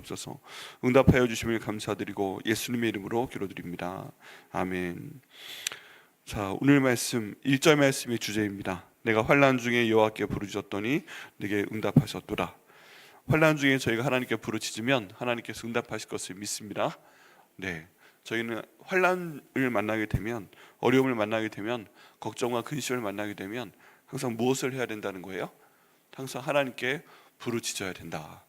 주옵소서. 응답하여 주심을 감사드리고 예수님의 이름으로 기도드립니다. 아멘. 자, 오늘 말씀 1절 말씀이 주제입니다. 내가 환난 중에 여호와께 부르짖었더니 내게 응답하셨도다. 환난 중에 저희가 하나님께 부르짖으면 하나님께서 응답하실 것을 믿습니다. 네, 저희는 환난을 만나게 되면, 어려움을 만나게 되면, 걱정과 근심을 만나게 되면 항상 무엇을 해야 된다는 거예요? 항상 하나님께 부르짖어야 된다.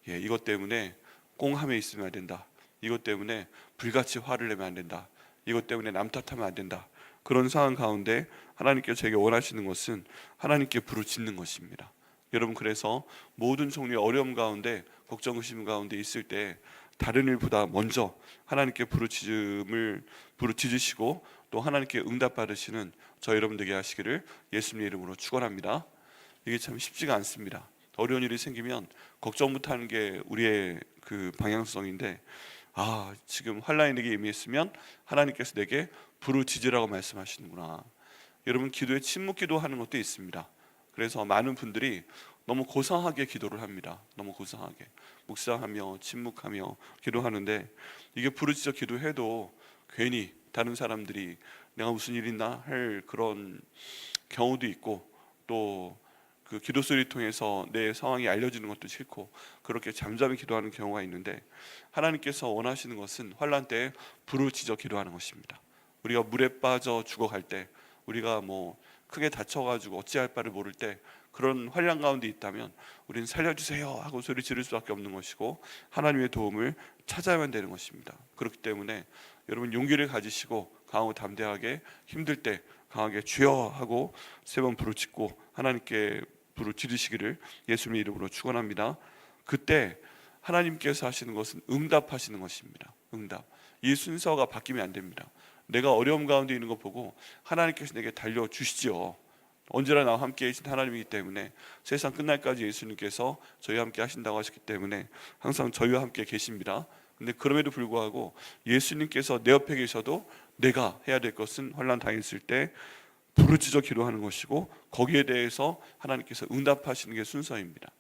예, 이것 때문에 꽁함에 있으면 안 된다. 이것 때문에 불같이 화를 내면 안 된다. 이것 때문에 남 탓하면 안 된다. 그런 상황 가운데 하나님께서 저에게 원하시는 것은 하나님께 부르짖는 것입니다. 여러분, 그래서 모든 종류의 어려움 가운데, 걱정, 의심 가운데 있을 때 다른 일보다 먼저 하나님께 부르짖으시고 또 하나님께 응답받으시는 저 여러분 되게 하시기를 예수님의 이름으로 축원합니다. 이게 참 쉽지가 않습니다. 어려운 일이 생기면 걱정부터 하는 게 우리의 그 방향성인데, 지금 환난이 내게 임했으면 하나님께서 내게 부르짖으라고 말씀하시는구나. 여러분, 기도에 침묵기도 하는 것도 있습니다. 그래서 많은 분들이 너무 고상하게 기도를 합니다. 너무 고상하게 묵상하며 침묵하며 기도하는데, 이게 부르짖어 기도해도 괜히 다른 사람들이 내가 무슨 일 있나 할 그런 경우도 있고, 또 그 기도 소리 통해서 내 상황이 알려지는 것도 싫고 그렇게 잠잠히 기도하는 경우가 있는데, 하나님께서 원하시는 것은 환난 때에 부르짖어 기도하는 것입니다. 우리가 물에 빠져 죽어갈 때, 우리가 뭐 크게 다쳐가지고 어찌할 바를 모를 때, 그런 환난 가운데 있다면 우리는 살려주세요 하고 소리 지를 수밖에 없는 것이고 하나님의 도움을 찾아야만 되는 것입니다. 그렇기 때문에 여러분, 용기를 가지시고 강하고 담대하게, 힘들 때 강하게 주여 하고 3번 부르짖고 하나님께 부르짖으시기를 예수님의 이름으로 축원합니다. 그때 하나님께서 하시는 것은 응답하시는 것입니다. 응답. 이 순서가 바뀌면 안 됩니다. 내가 어려움 가운데 있는 거 보고 하나님께서 내게 달려주시죠. 언제나 나와 함께 계신 하나님이기 때문에, 세상 끝날까지 예수님께서 저희와 함께 하신다고 하셨기 때문에 항상 저희와 함께 계십니다. 근데 그럼에도 불구하고 예수님께서 내 옆에 계셔도 내가 해야 될 것은 환난 당했을 때 부르짖어 기도하는 것이고, 거기에 대해서 하나님께서 응답하시는 게 순서입니다.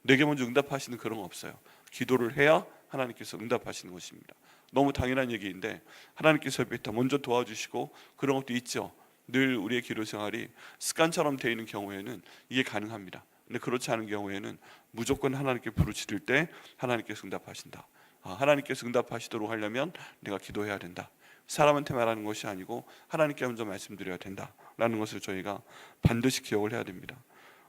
내게 먼저 응답하시는 그런 거 없어요. 기도를 해야 하나님께서 응답하시는 것입니다. 너무 당연한 얘기인데 하나님께서 옆에 있다 먼저 도와주시고 그런 것도 있죠. 늘 우리의 기도 생활이 습관처럼 되어 있는 경우에는 이게 가능합니다. 근데 그렇지 않은 경우에는 무조건 하나님께 부르짖을 때 하나님께서 응답하신다. 하나님께서 응답하시도록 하려면 내가 기도해야 된다. 사람한테 말하는 것이 아니고 하나님께 먼저 말씀드려야 된다라는 것을 저희가 반드시 기억을 해야 됩니다.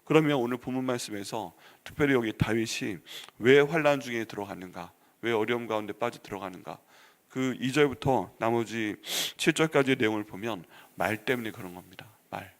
그러면 오늘 본문 말씀에서 특별히 여기 다윗이 왜 환난 중에 들어갔는가, 왜 어려움 가운데 빠져 들어가는가, 그 2절부터 나머지 7절까지의 내용을 보면 말 때문에 그런 겁니다. 말.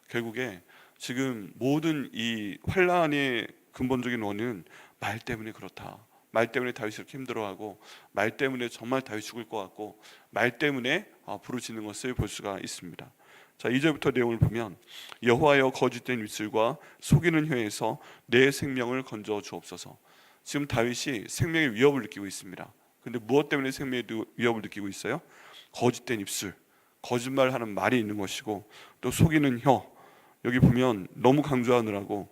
결국에 지금 모든 이 환난의 근본적인 원인은 말 때문에 그렇다. 말 때문에 다윗이 이렇게 힘들어하고, 말 때문에 정말 다윗이 죽을 것 같고, 말 때문에 부르짖는 것을 볼 수가 있습니다. 자, 2절부터 내용을 보면 여호와여 거짓된 입술과 속이는 혀에서 내 생명을 건져 주옵소서. 지금 다윗이 생명의 위협을 느끼고 있습니다. 근데 무엇 때문에 생명의 위협을 느끼고 있어요? 거짓된 입술, 거짓말하는 말이 있는 것이고, 또 속이는 혀. 여기 보면 너무 강조하느라고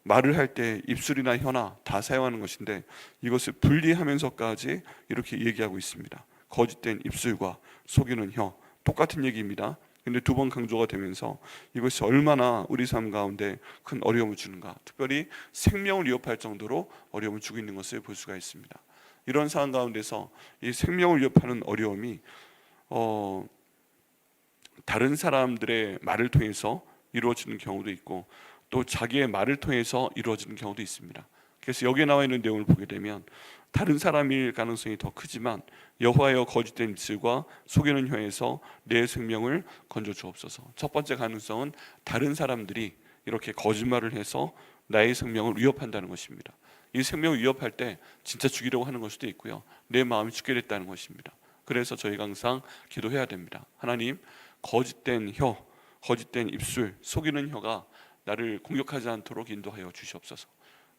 말을 할 때 입술이나 혀나 다 사용하는 것인데, 이것을 분리하면서까지 이렇게 얘기하고 있습니다. 거짓된 입술과 속이는 혀, 똑같은 얘기입니다. 근데 2번 강조가 되면서 이것이 얼마나 우리 삶 가운데 큰 어려움을 주는가, 특별히 생명을 위협할 정도로 어려움을 주고 있는 것을 볼 수가 있습니다. 이런 상황 가운데서 이 생명을 위협하는 어려움이 다른 사람들의 말을 통해서 이루어지는 경우도 있고, 또 자기의 말을 통해서 이루어지는 경우도 있습니다. 그래서 여기에 나와 있는 내용을 보게 되면 다른 사람일 가능성이 더 크지만, 여호와여 거짓된 입술과 속이는 혀에서 내 생명을 건져 주옵소서. 첫 번째 가능성은 다른 사람들이 이렇게 거짓말을 해서 나의 생명을 위협한다는 것입니다. 이 생명을 위협할 때 진짜 죽이려고 하는 걸 수도 있고요, 내 마음이 죽게 됐다는 것입니다. 그래서 저희가 항상 기도해야 됩니다. 하나님, 거짓된 혀, 거짓된 입술, 속이는 혀가 나를 공격하지 않도록 인도하여 주시옵소서.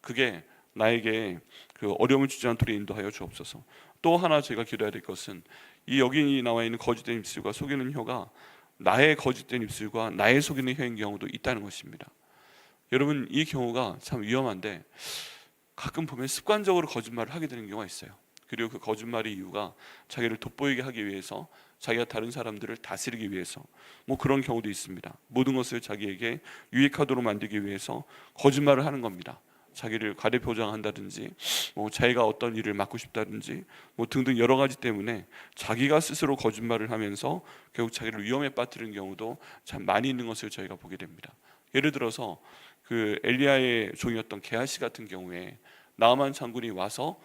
그게 나에게 그 어려움을 주지 않도록 인도하여 주옵소서. 또 하나 제가 기도해야 될 것은, 이 여기 나와 있는 거짓된 입술과 속이는 혀가 나의 거짓된 입술과 나의 속이는 혀인 경우도 있다는 것입니다. 여러분, 이 경우가 참 위험한데, 가끔 보면 습관적으로 거짓말을 하게 되는 경우가 있어요. 그리고 그 거짓말의 이유가 자기를 돋보이게 하기 위해서, 자기가 다른 사람들을 다스리기 위해서, 뭐 그런 경우도 있습니다. 모든 것을 자기에게 유익하도록 만들기 위해서 거짓말을 하는 겁니다. 자기를 과대포장한다든지, 뭐 자기가 어떤 일을 맡고 싶다든지, 뭐 등등 여러 가지 때문에 자기가 스스로 거짓말을 하면서 결국 자기를 위험에 빠뜨리는 경우도 참 많이 있는 것을 저희가 보게 됩니다. 예를 들어서 그 엘리야의 종이었던 게하시 같은 경우에 나아만 장군이 와서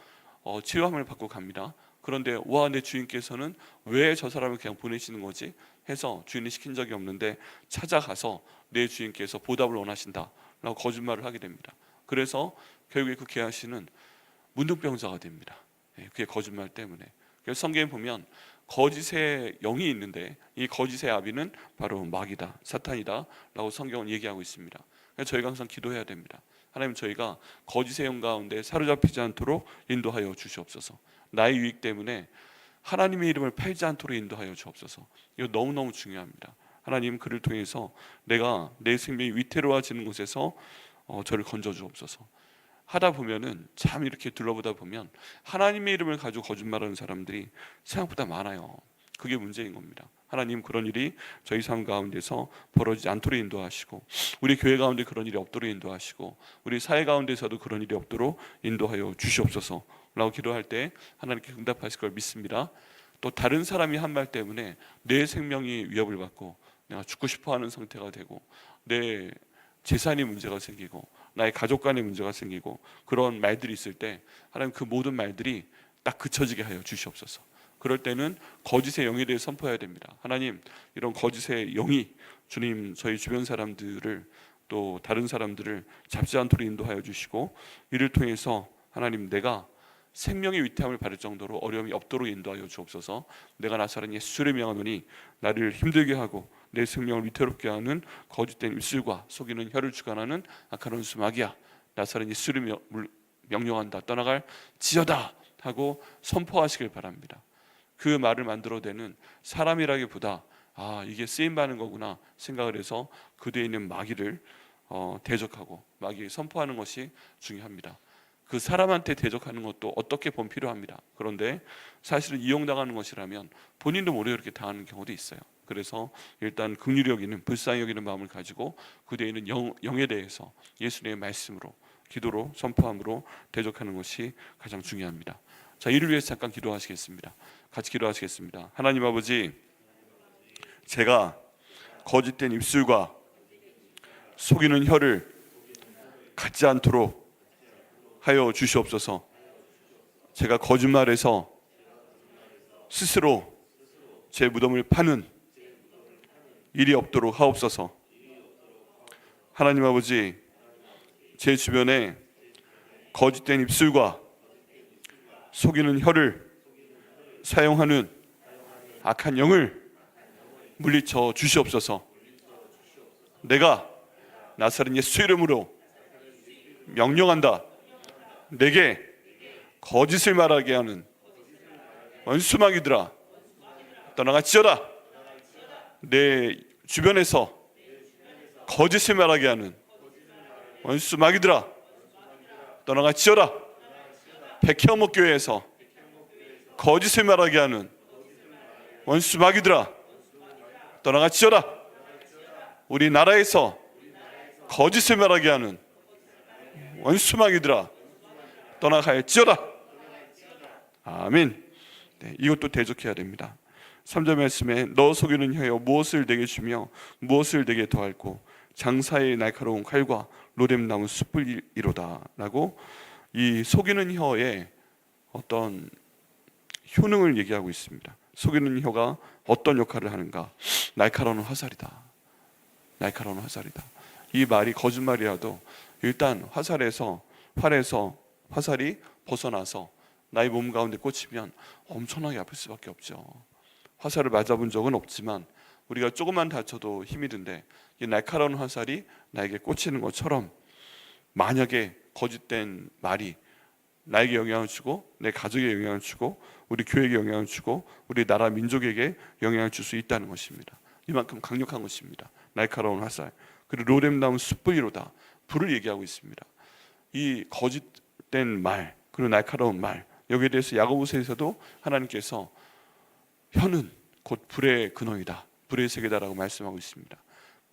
치유함을 받고 갑니다. 그런데 와, 내 주인께서는 왜 저 사람을 그냥 보내시는 거지? 해서 주인이 시킨 적이 없는데 찾아가서 내 주인께서 보답을 원하신다 라고 거짓말을 하게 됩니다. 그래서 결국에 그 게하시는 문둥병자가 됩니다. 그게 거짓말 때문에. 그래서 성경에 보면 거짓의 영이 있는데 이 거짓의 아비는 바로 마귀다, 사탄이다 라고 성경은 얘기하고 있습니다. 그래서 저희가 항상 기도해야 됩니다. 하나님, 저희가 거짓의 영 가운데 사로잡히지 않도록 인도하여 주시옵소서. 나의 유익 때문에 하나님의 이름을 팔지 않도록 인도하여 주옵소서. 이거 너무너무 중요합니다. 하나님, 그를 통해서 내가 내 생명이 위태로워지는 곳에서 저를 건져 주옵소서. 하다 보면은 참 이렇게 둘러보다 보면 하나님의 이름을 가지고 거짓말하는 사람들이 생각보다 많아요. 그게 문제인 겁니다. 하나님, 그런 일이 저희 삶 가운데서 벌어지지 않도록 인도하시고, 우리 교회 가운데 그런 일이 없도록 인도하시고, 우리 사회 가운데서도 그런 일이 없도록 인도하여 주시옵소서 라고 기도할 때 하나님께 응답하실 걸 믿습니다. 또 다른 사람이 한 말 때문에 내 생명이 위협을 받고 내가 죽고 싶어하는 상태가 되고 내 재산이 문제가 생기고 나의 가족 간의 문제가 생기고 그런 말들이 있을 때 하나님, 그 모든 말들이 딱 그쳐지게 하여 주시옵소서. 그럴 때는 거짓의 영에 대해 선포해야 됩니다. 하나님, 이런 거짓의 영이 주님 저희 주변 사람들을 또 다른 사람들을 잡지 않도록 인도하여 주시고, 이를 통해서 하나님, 내가 생명의 위태함을 받을 정도로 어려움이 없도록 인도하여 주옵소서. 내가 나사렛 예수를 명하노니 나를 힘들게 하고 내 생명을 위태롭게 하는 거짓된 입술과 속이는 혀를 주관하는 악한 원수 마귀야, 나사렛 예수를 명령한다, 떠나갈 지어다 하고 선포하시길 바랍니다. 그 말을 만들어내는 사람이라기보다 이게 쓰임받는 거구나 생각을 해서 그대에 있는 마귀를 대적하고 마귀에 선포하는 것이 중요합니다. 그 사람한테 대적하는 것도 어떻게 보면 필요합니다. 그런데 사실은 이용당하는 것이라면 본인도 모르게 이렇게 당하는 경우도 있어요. 그래서 일단 긍휼히 여기는, 불쌍히 여기는 마음을 가지고 그대에 있는 영에 대해서 예수님의 말씀으로, 기도로, 선포함으로 대적하는 것이 가장 중요합니다. 자, 이를 위해서 잠깐 기도하시겠습니다. 같이 기도하시겠습니다. 하나님 아버지, 제가 거짓된 입술과 속이는 혀를 갖지 않도록 하여 주시옵소서. 제가 거짓말해서 스스로 제 무덤을 파는 일이 없도록 하옵소서. 하나님 아버지, 제 주변에 거짓된 입술과 속이는 혀를 사용하는 악한 영을 물리쳐 주시옵소서. 내가 나사렛 예수 이름으로 명령한다. 내게 거짓을 말하게 하는 원수마귀들아, 떠나가지어다. 내 주변에서 거짓을 말하게 하는 원수마귀들아, 떠나가지어다. 백현목교회에서 거짓을 말하게 하는 원수마귀들아, 떠나가지어다. 우리나라에서 거짓을 말하게 하는 원수마귀들아, 떠나갈지어다. 아멘. 이것도 대적해야 됩니다. 3절 말씀에 너 속이는 혀여 무엇을 내게 주며 무엇을 내게 더할꼬, 장사의 날카로운 칼과 로뎀나무 숯불이로다 라고 이 속이는 혀의 어떤 효능을 얘기하고 있습니다. 속이는 혀가 어떤 역할을 하는가? 날카로운 화살이다. 날카로운 화살이다. 이 말이 거짓말이라도 일단 활에서 화살이 벗어나서 나의 몸 가운데 꽂히면 엄청나게 아플 수밖에 없죠. 화살을 맞아본 적은 없지만 우리가 조금만 다쳐도 힘이 든데 이 날카로운 화살이 나에게 꽂히는 것처럼 만약에 거짓된 말이 나에게 영향을 주고 내 가족에 영향을 주고 우리 교회에 영향을 주고 우리 나라 민족에게 영향을 줄 수 있다는 것입니다. 이만큼 강력한 것입니다. 날카로운 화살. 그리고 로뎀나무 숯불이로다, 불을 얘기하고 있습니다. 이 거짓 말, 그리고 날카로운 말, 여기에 대해서 야고보서에서도 하나님께서 혀는 곧 불의 근원이다, 불의 세계다라고 말씀하고 있습니다.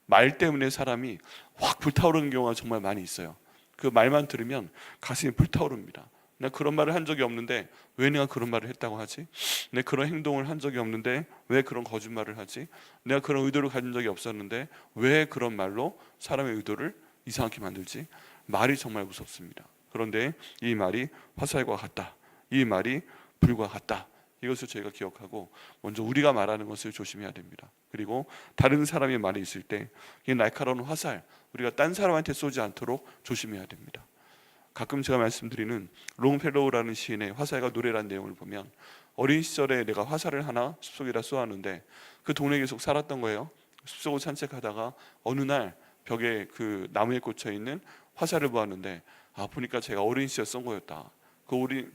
말 때문에 사람이 확 불타오르는 경우가 정말 많이 있어요. 그 말만 들으면 가슴이 불타오릅니다. 내가 그런 말을 한 적이 없는데 왜 내가 그런 말을 했다고 하지? 내가 그런 행동을 한 적이 없는데 왜 그런 거짓말을 하지? 내가 그런 의도를 가진 적이 없었는데 왜 그런 말로 사람의 의도를 이상하게 만들지? 말이 정말 무섭습니다. 그런데 이 말이 화살과 같다, 이 말이 불과 같다, 이것을 저희가 기억하고 먼저 우리가 말하는 것을 조심해야 됩니다. 그리고 다른 사람의 말이 있을 때 이 날카로운 화살, 우리가 딴 사람한테 쏘지 않도록 조심해야 됩니다. 가끔 제가 말씀드리는 롱펠로우라는 시인의 화살과 노래라는 내용을 보면 어린 시절에 내가 화살을 하나 숲속에다 쏘았는데 그 동네에 계속 살았던 거예요. 숲속을 산책하다가 어느 날 벽에 그 나무에 꽂혀 있는 화살을 보았는데 보니까 제가 어린 시절 쏜 거였다.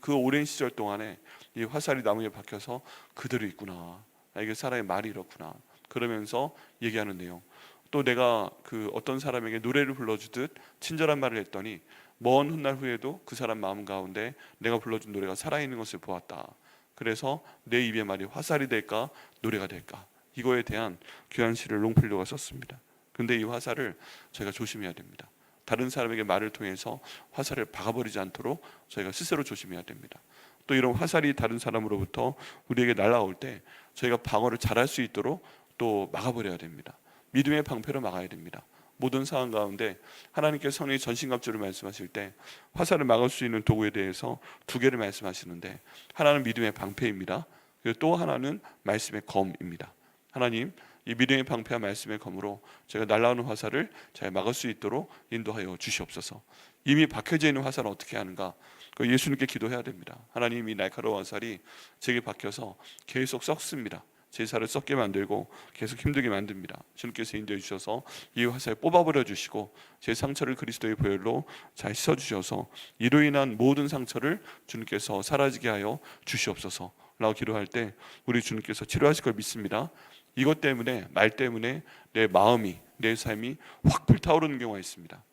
그 오랜 시절 동안에 이 화살이 나무에 박혀서 그대로 있구나. 이게 사람의 말이 이렇구나. 그러면서 얘기하는 내용. 또 내가 그 어떤 사람에게 노래를 불러주듯 친절한 말을 했더니 먼 훗날 후에도 그 사람 마음 가운데 내가 불러준 노래가 살아있는 것을 보았다. 그래서 내 입의 말이 화살이 될까 노래가 될까, 이거에 대한 귀한 시를 롱필로가 썼습니다. 근데 이 화살을 저희가 조심해야 됩니다. 다른 사람에게 말을 통해서 화살을 박아버리지 않도록 저희가 스스로 조심해야 됩니다. 또 이런 화살이 다른 사람으로부터 우리에게 날아올 때 저희가 방어를 잘할 수 있도록 또 막아버려야 됩니다. 믿음의 방패로 막아야 됩니다. 모든 상황 가운데 하나님께서 성령의 전신갑주를 말씀하실 때 화살을 막을 수 있는 도구에 대해서 두 개를 말씀하시는데, 하나는 믿음의 방패입니다. 그리고 또 하나는 말씀의 검입니다. 하나님, 이 믿음의 방패와 말씀의 검으로 제가 날아오는 화살을 잘 막을 수 있도록 인도하여 주시옵소서. 이미 박혀져 있는 화살은 어떻게 하는가? 예수님께 기도해야 됩니다. 하나님, 이 날카로운 화살이 제게 박혀서 계속 썩습니다. 제 살을 썩게 만들고 계속 힘들게 만듭니다. 주님께서 인도해 주셔서 이 화살 뽑아버려 주시고 제 상처를 그리스도의 보혈로 잘 씻어주셔서 이로 인한 모든 상처를 주님께서 사라지게 하여 주시옵소서 라고 기도할 때 우리 주님께서 치료하실 걸 믿습니다. 이것 때문에, 말 때문에 내 마음이, 내 삶이 확 불타오르는 경우가 있습니다.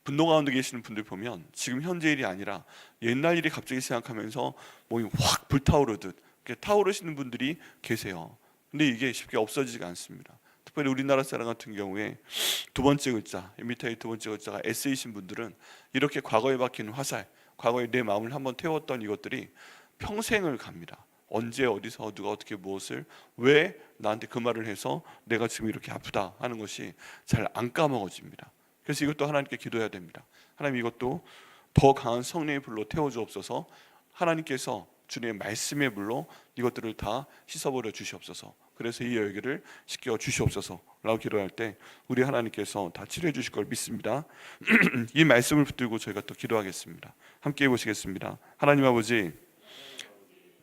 분노 가운데 계시는 분들 보면 지금 현재 일이 아니라 옛날 일이 갑자기 생각하면서 몸이 확 불타오르듯 타오르시는 분들이 계세요. 근데 이게 쉽게 없어지지가 않습니다. 특별히 우리나라 사람 같은 경우에 두 번째 글자, MBTI 두 번째 글자가 S이신 분들은 이렇게 과거에 박힌 화살, 과거에 내 마음을 한번 태웠던 이것들이 평생을 갑니다. 언제 어디서 누가 어떻게 무엇을 왜 나한테 그 말을 해서 내가 지금 이렇게 아프다 하는 것이 잘 안 까먹어집니다. 그래서 이것도 하나님께 기도해야 됩니다. 하나님, 이것도 더 강한 성령의 불로 태워주옵소서. 하나님께서 주님의 말씀의 불로 이것들을 다 씻어버려 주시옵소서. 그래서 이 열기를 씻겨 주시옵소서 라고 기도할 때 우리 하나님께서 다 치료해 주실 걸 믿습니다. 이 말씀을 붙들고 저희가 또 기도하겠습니다. 함께 해보시겠습니다. 하나님 아버지,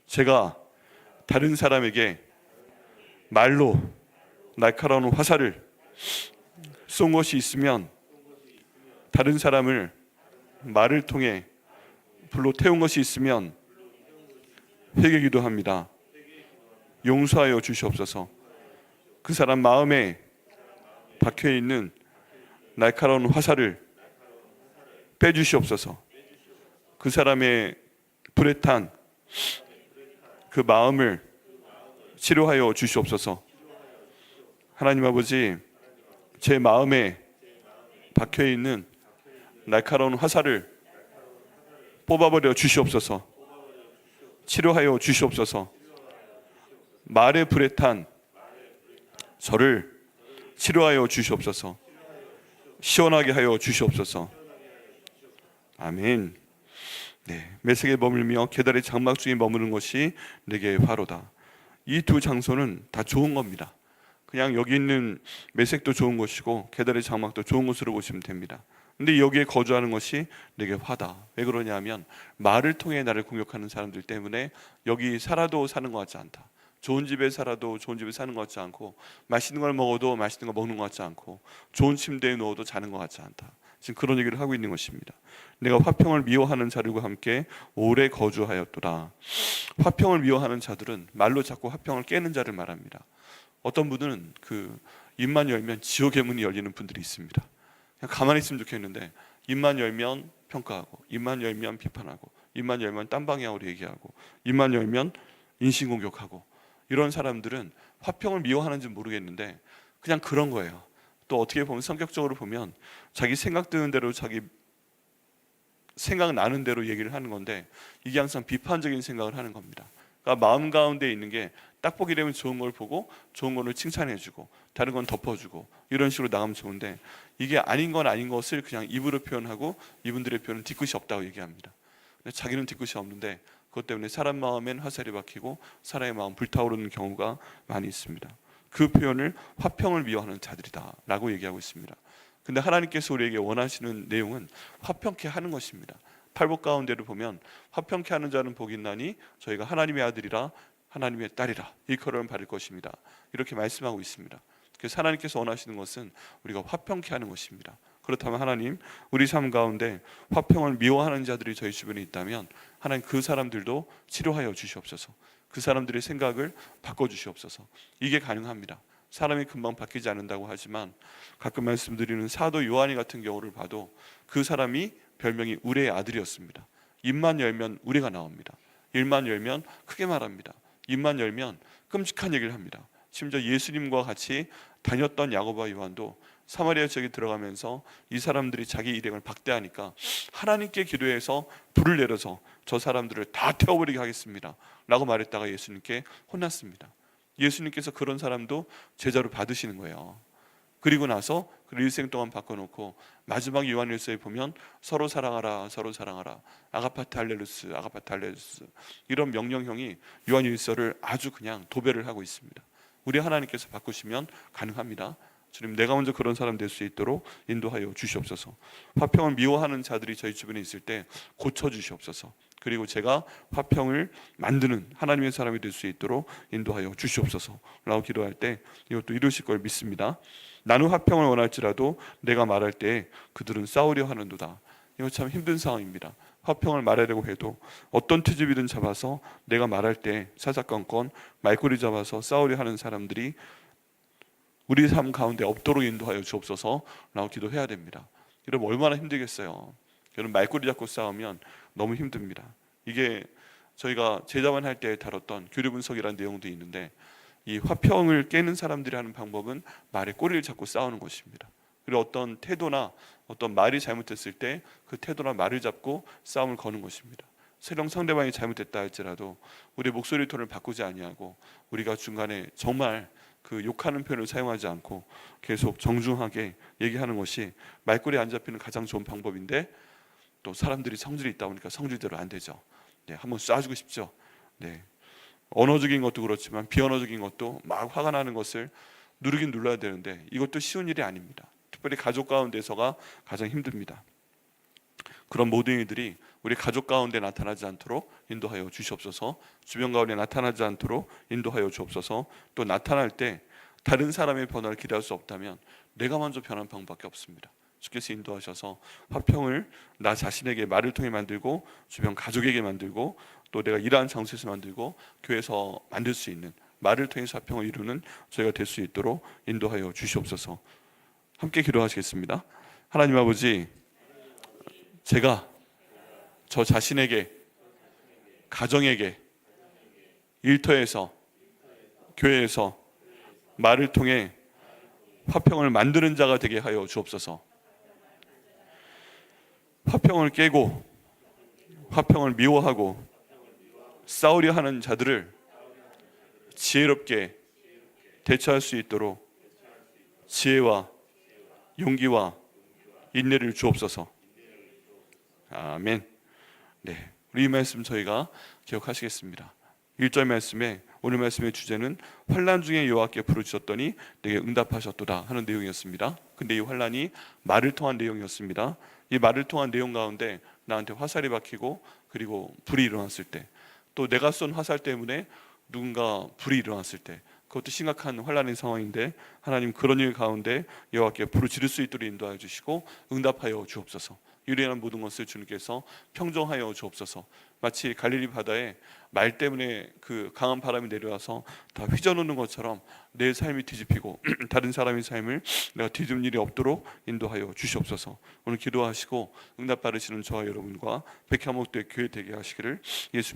제가 다른 사람에게 말로 날카로운 화살을 쏜 것이 있으면, 다른 사람을 말을 통해 불로 태운 것이 있으면 회개 기도합니다. 용서하여 주시옵소서. 그 사람 마음에 박혀있는 날카로운 화살을 빼주시옵소서. 그 사람의 불에 탄 그 마음을 치료하여 주시옵소서. 하나님 아버지, 제 마음에 박혀있는 날카로운 화살을 뽑아버려 주시옵소서. 치료하여 주시옵소서. 말의 불에 탄 저를 치료하여 주시옵소서. 시원하게 하여 주시옵소서. 아멘. 네, 메색에 머물며 계달의 장막 중에 머무는 것이 내게 화로다. 이 두 장소는 다 좋은 겁니다. 그냥 여기 있는 메색도 좋은 것이고 계달의 장막도 좋은 것으로 보시면 됩니다. 근데 여기에 거주하는 것이 내게 화다. 왜 그러냐면 말을 통해 나를 공격하는 사람들 때문에 여기 살아도 사는 것 같지 않다. 좋은 집에 살아도 좋은 집에 사는 것 같지 않고, 맛있는 걸 먹어도 맛있는 거 먹는 것 같지 않고, 좋은 침대에 누워도 자는 것 같지 않다. 지금 그런 얘기를 하고 있는 것입니다. 내가 화평을 미워하는 자들과 함께 오래 거주하였도다. 화평을 미워하는 자들은 말로 자꾸 화평을 깨는 자를 말합니다. 어떤 분은 그 입만 열면 지옥의 문이 열리는 분들이 있습니다. 그냥 가만히 있으면 좋겠는데 입만 열면 평가하고, 입만 열면 비판하고, 입만 열면 딴 방향으로 얘기하고, 입만 열면 인신공격하고, 이런 사람들은 화평을 미워하는지 모르겠는데 그냥 그런 거예요. 또 어떻게 보면 성격적으로 보면 자기 생각 드는 대로, 자기 생각나는 대로 얘기를 하는 건데, 이게 항상 비판적인 생각을 하는 겁니다. 그러니까 마음 가운데 있는 게 딱 보게 되면 좋은 걸 보고 좋은 거를 칭찬해주고 다른 건 덮어주고 이런 식으로 나가면 좋은데, 이게 아닌 건 아닌 것을 그냥 입으로 표현하고 이분들의 표현은 뒤끝이 없다고 얘기합니다. 근데 자기는 뒤끝이 없는데 그것 때문에 사람 마음엔 화살이 박히고 사람의 마음 불타오르는 경우가 많이 있습니다. 그 표현을 화평을 미워하는 자들이다 라고 얘기하고 있습니다. 근데 하나님께서 우리에게 원하시는 내용은 화평케 하는 것입니다. 팔복 가운데를 보면 화평케 하는 자는 복이 있나니 저희가 하나님의 아들이라 하나님의 딸이라 일컬음을 받을 것입니다, 이렇게 말씀하고 있습니다. 그래서 하나님께서 원하시는 것은 우리가 화평케 하는 것입니다. 그렇다면 하나님, 우리 삶 가운데 화평을 미워하는 자들이 저희 주변에 있다면 하나님 그 사람들도 치료하여 주시옵소서. 그 사람들의 생각을 바꿔주시옵소서. 이게 가능합니다. 사람이 금방 바뀌지 않는다고 하지만 가끔 말씀드리는 사도 요한이 같은 경우를 봐도 그 사람이 별명이 우레의 아들이었습니다. 입만 열면 우레가 나옵니다. 입만 열면 크게 말합니다. 입만 열면 끔찍한 얘기를 합니다. 심지어 예수님과 같이 다녔던 야고보와 요한도 사마리아 지역에 들어가면서 이 사람들이 자기 일행을 박대하니까 하나님께 기도해서 불을 내려서 저 사람들을 다 태워버리게 하겠습니다 라고 말했다가 예수님께 혼났습니다. 예수님께서 그런 사람도 제자로 받으시는 거예요. 그리고 나서 그 일생 동안 바꿔놓고 마지막 요한일서에 보면 서로 사랑하라, 서로 사랑하라, 아가파트 할렐루스, 아가파트 할렐루스, 이런 명령형이 요한일서를 아주 그냥 도배를 하고 있습니다. 우리 하나님께서 바꾸시면 가능합니다. 주님, 내가 먼저 그런 사람 될 수 있도록 인도하여 주시옵소서. 화평을 미워하는 자들이 저희 주변에 있을 때 고쳐 주시옵소서. 그리고 제가 화평을 만드는 하나님의 사람이 될 수 있도록 인도하여 주시옵소서 라고 기도할 때 이것도 이루실 걸 믿습니다. 나는 화평을 원할지라도 내가 말할 때 그들은 싸우려 하는도다. 이거 참 힘든 상황입니다. 화평을 말하려고 해도 어떤 트집이든 잡아서 내가 말할 때 사사건건 말꼬리 잡아서 싸우려 하는 사람들이 우리 삶 가운데 없도록 인도하여 주옵소서 라고 기도해야 됩니다. 여러분, 얼마나 힘들겠어요. 여러분, 말꼬리 잡고 싸우면 너무 힘듭니다. 이게 저희가 제자반 할 때 다뤘던 교류 분석이라는 내용도 있는데, 이 화평을 깨는 사람들이 하는 방법은 말의 꼬리를 잡고 싸우는 것입니다. 그리고 어떤 태도나 어떤 말이 잘못됐을 때 그 태도나 말을 잡고 싸움을 거는 것입니다. 설령 상대방이 잘못됐다 할지라도 우리 목소리 톤을 바꾸지 아니하고 우리가 중간에 정말 그 욕하는 표현을 사용하지 않고 계속 정중하게 얘기하는 것이 말꼬리 안 잡히는 가장 좋은 방법인데, 또 사람들이 성질이 있다 보니까 성질대로 안 되죠. 네, 한번 쏴주고 싶죠. 네, 언어적인 것도 그렇지만 비언어적인 것도 막 화가 나는 것을 누르긴 눌러야 되는데 이것도 쉬운 일이 아닙니다. 특별히 가족 가운데서가 가장 힘듭니다. 그런 모든 일들이 우리 가족 가운데 나타나지 않도록 인도하여 주시옵소서. 주변 가운데 나타나지 않도록 인도하여 주옵소서. 또 나타날 때 다른 사람의 변화를 기대할 수 없다면 내가 먼저 변한 방법밖에 없습니다. 주께서 인도하셔서 화평을 나 자신에게 말을 통해 만들고 주변 가족에게 만들고 또 내가 일하는 장소에서 만들고 교회에서 만들 수 있는 말을 통해서 화평을 이루는 저희가 될 수 있도록 인도하여 주시옵소서. 함께 기도하시겠습니다. 하나님 아버지, 제가 저 자신에게, 가정에게, 일터에서, 교회에서 말을 통해 화평을 만드는 자가 되게 하여 주옵소서. 화평을 깨고 화평을 미워하고 싸우려 하는 자들을 지혜롭게 대처할 수 있도록 지혜와 용기와 인내를 주옵소서. 아멘. 네, 우리 이 말씀 저희가 기억하시겠습니다. 1절 말씀에, 오늘 말씀의 주제는 환난 중에 여호와께 부르짖었더니 내게 응답하셨도다 하는 내용이었습니다. 근데 이 환난이 말을 통한 내용이었습니다. 이 말을 통한 내용 가운데 나한테 화살이 박히고 그리고 불이 일어났을 때, 또 내가 쏜 화살 때문에 누군가 불이 일어났을 때, 그것도 심각한 환난의 상황인데 하나님 그런 일 가운데 여호와께 부르짖을 수 있도록 인도하여 주시고 응답하여 주옵소서. 유리한 모든 것을 주님께서 평정하여 주옵소서. 마치 갈릴리 바다에 말 때문에 그 강한 바람이 내려와서 다 휘저놓는 것처럼 내 삶이 뒤집히고 다른 사람의 삶을 내가 뒤집는 일이 없도록 인도하여 주시옵소서. 오늘 기도하시고 응답 받으시는 저와 여러분과 백향목대 교회 되게 하시기를 예수님의